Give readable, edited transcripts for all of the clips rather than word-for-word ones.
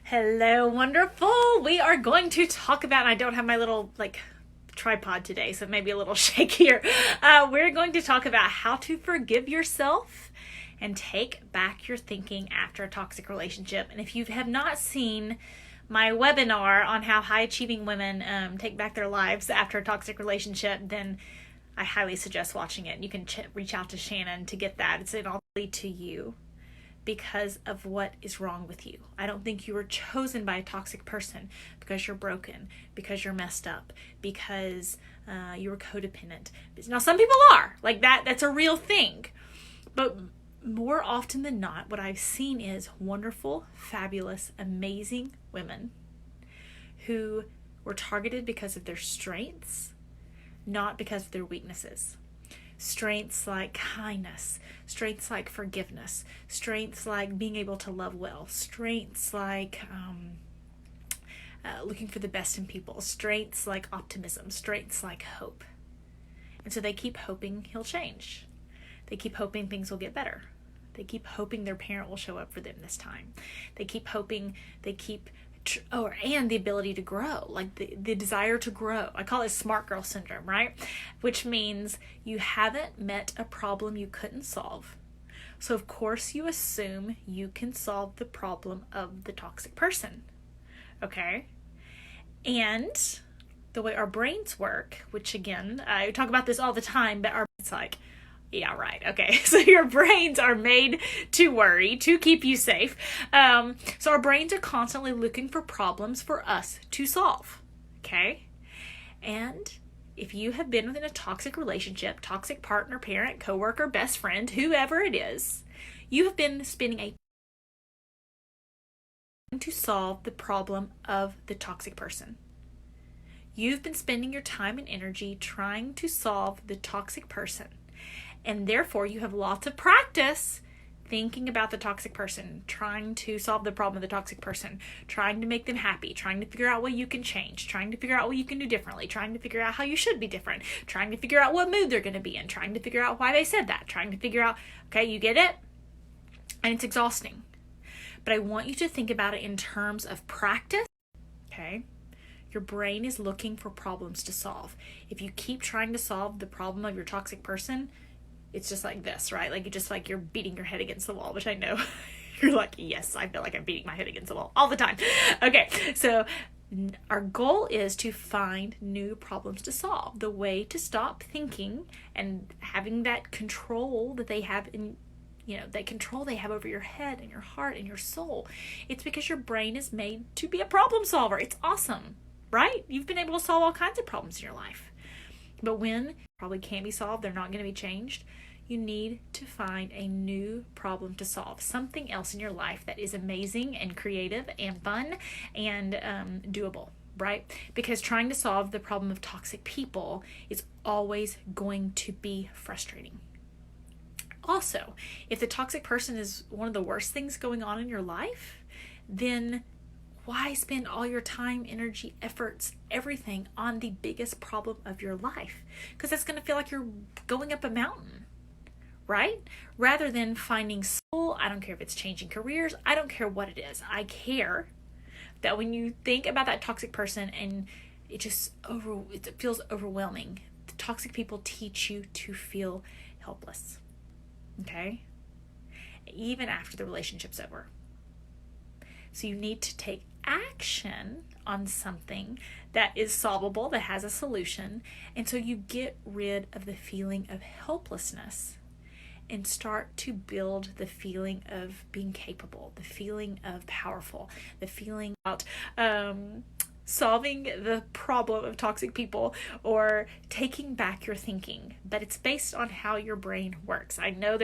Hello, wonderful. We are going to talk about, and I don't have my little tripod today, so maybe a little shakier. We're going to talk about how to forgive yourself and take back your thinking after a toxic relationship. And if you have not seen my webinar on how high achieving women take back their lives after a toxic relationship, then I highly suggest watching it. You can reach out to Shannon to get that. It's all to you because of what is wrong with you. I don't think you were chosen by a toxic person because you're broken, because you're messed up, because you were codependent. Now, some people are like that. That's a real thing. But more often than not, what I've seen is wonderful, fabulous, amazing women who were targeted because of their strengths, not because of their weaknesses. Strengths like kindness, strengths like forgiveness, strengths like being able to love well, strengths like looking for the best in people, strengths like optimism, strengths like hope. And so they keep hoping he'll change. They keep hoping things will get better. They keep hoping their parent will show up for them this time. They keep hoping, and the ability to grow, like the desire to grow. I call it smart girl syndrome, right? Which means you haven't met a problem you couldn't solve. So of course you assume you can solve the problem of the toxic person. Okay? And the way our brains work, which again, I talk about this all the time, but it's like, yeah, right. Okay. So your brains are made to worry, to keep you safe. So our brains are constantly looking for problems for us to solve. Okay. And if you have been within a toxic relationship, toxic partner, parent, coworker, best friend, whoever it is, you have been spending to solve the problem of the toxic person. You've been spending your time and energy trying to solve the toxic person. And therefore, you have lots of practice thinking about the toxic person, trying to solve the problem of the toxic person, trying to make them happy, trying to figure out what you can change, trying to figure out what you can do differently, trying to figure out how you should be different, trying to figure out what mood they're going to be in, trying to figure out why they said that, trying to figure out, okay, you get it? And it's exhausting. But I want you to think about it in terms of practice, okay? Your brain is looking for problems to solve. If you keep trying to solve the problem of your toxic person, it's just like this, right? Like you're beating your head against the wall, which I know you're like, yes, I feel like I'm beating my head against the wall all the time. Okay, so our goal is to find new problems to solve. The way to stop thinking and having that control that they have that control they have over your head and your heart and your soul. It's because your brain is made to be a problem solver. It's awesome, right? You've been able to solve all kinds of problems in your life. But when probably can't be solved, they're not going to be changed, you need to find a new problem to solve. Something else in your life that is amazing and creative and fun and doable, right? Because trying to solve the problem of toxic people is always going to be frustrating. Also, if the toxic person is one of the worst things going on in your life, then why spend all your time, energy, efforts, everything on the biggest problem of your life? Because that's going to feel like you're going up a mountain, right? Rather than finding soul. I don't care if it's changing careers. I don't care what it is. I care that when you think about that toxic person and it feels overwhelming, the toxic people teach you to feel helpless, okay? Even after the relationship's over. So you need to take action on something that is solvable, that has a solution. And so you get rid of the feeling of helplessness and start to build the feeling of being capable, the feeling of powerful, the feeling about solving the problem of toxic people or taking back your thinking. But it's based on how your brain works. I know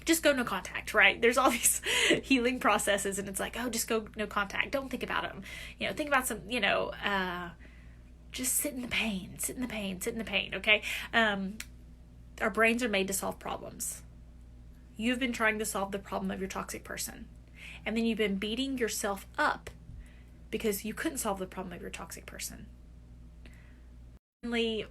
just go no contact, right? There's all these healing processes and it's like, oh, just go no contact. Don't think about them. Think about some, just sit in the pain, okay? Our brains are made to solve problems. You've been trying to solve the problem of your toxic person. And then you've been beating yourself up because you couldn't solve the problem of your toxic person. Finally,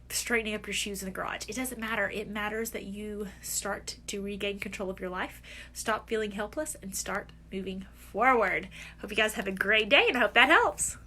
straightening up your shoes in the garage. It doesn't matter. It matters that you start to regain control of your life, stop feeling helpless, and start moving forward. Hope you guys have a great day, and I hope that helps.